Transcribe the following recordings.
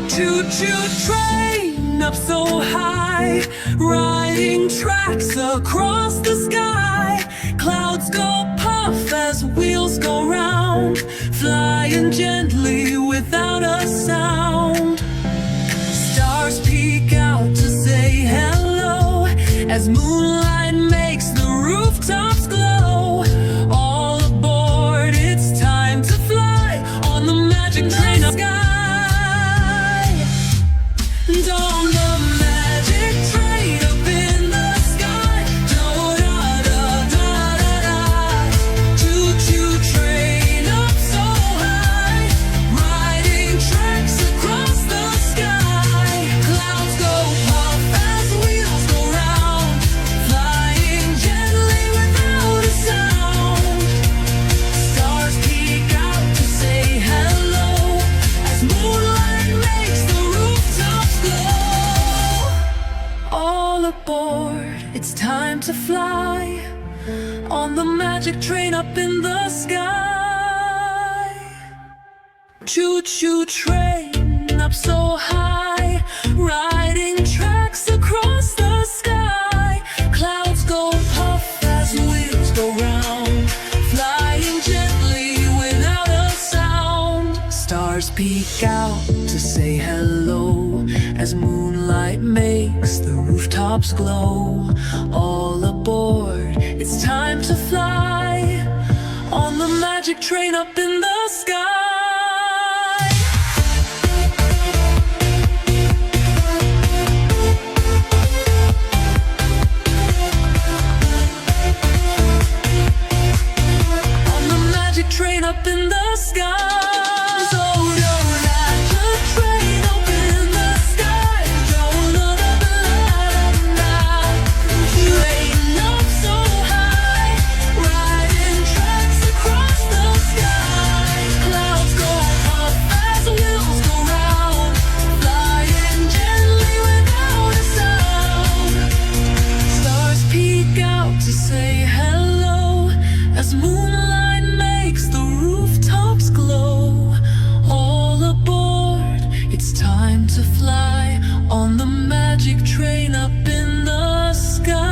Choo-choo train up so high, riding tracks across the sky. Clouds go puff as wheels go round, flying gently without a sound. Stars peek out to say hello as moonlight makes the rooftops glow. All aboard, it's time to fly on the magic train of sky. On the magic train up in the sky, do-da-da-da-da-da. Choo-choo train up so high, riding tracks across the sky. Clouds go puff as wheels go round, flying gently without a sound. Stars peek out to say hello as moonlight makes the rooftops glow. All aboard, it's time to fly on the magic train up in the sky. Choo-choo train up so high, riding tracks across the sky. Clouds go puff as wheels go round, flying gently without a sound. Stars peek out to say hello as moonlight makes the rooftops glow. All aboard, it's time to fly on the magic train up in the sky. On the magic train up in the sky. So don't let the train up in the sky. Don't let the train up so high, riding tracks across the sky. Clouds go puff as wheels go round, flying gently without a sound. Stars peek out to say hello as moonlight makes the rooftops glow. All aboard, it's time to fly on the magic train up in the sky.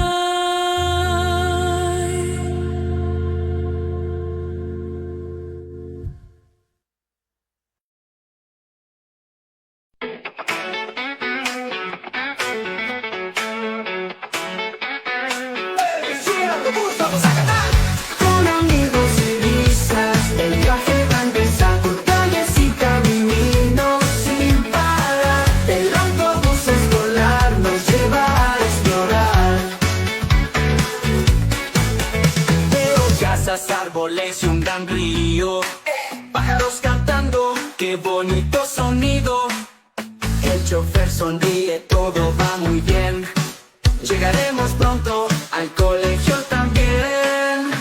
Con amigos y risas, el viaje va a empezar por calles y caminos sin parar. El autobús escolar nos lleva a explorar. Veo casas, árboles y un gran río, pájaros cantando, qué bonito sonido. El chofer sonríe, todo va muy bien. Llegaremos pronto al colegio también.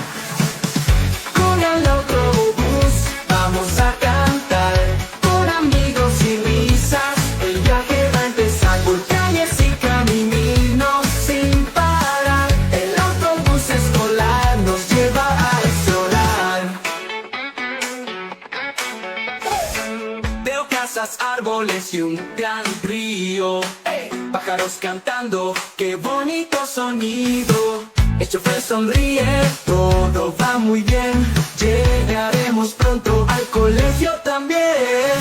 Con el autobús vamos a cantar, con amigos y risas. El viaje va a empezar por calles y caminos sin parar. El autobús escolar nos lleva a explorar. Veo casas, árboles y un gran río, pájaros cantando, qué bonito sonido. El chofer sonríe, todo va muy bien. Llegaremos pronto al colegio también.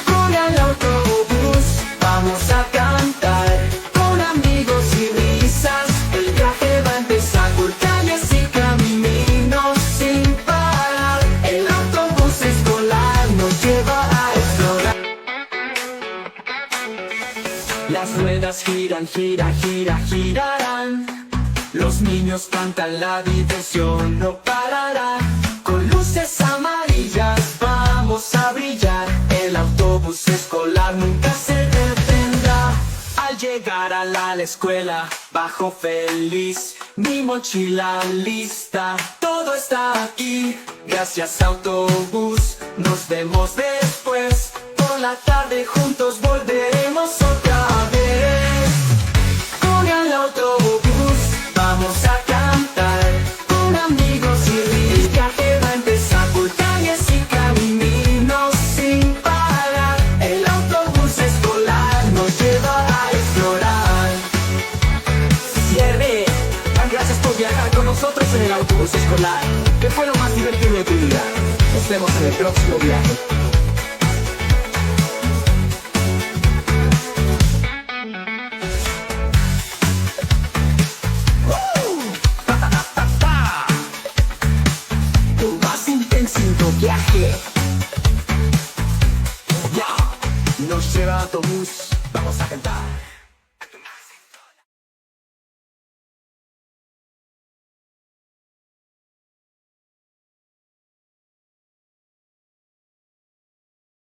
Con el autobús vamos a cantar, con amigos y risas. El viaje va a empezar por calles y caminos sin parar. El autobús escolar nos lleva a explorar. Las ruedas giran, gira, gira, girarán. Los niños cantan, la diversión no parará. Con luces amarillas vamos a brillar. El autobús escolar nunca se detendrá. Al llegar a la escuela, bajo feliz, mi mochila lista. Todo está aquí, gracias autobús. Nos vemos después, por la tarde juntos volveremos otra vez. Con el autobús vamos a cantar, con amigos y risas. El viaje va a empezar por calles y caminos. nosotros en el autobús escolar. ¿Qué fue lo más divertido de tu vida? Nos vemos en el próximo viaje. Tu más intenso viaje. Ya, nos lleva autobús, vamos a cantar.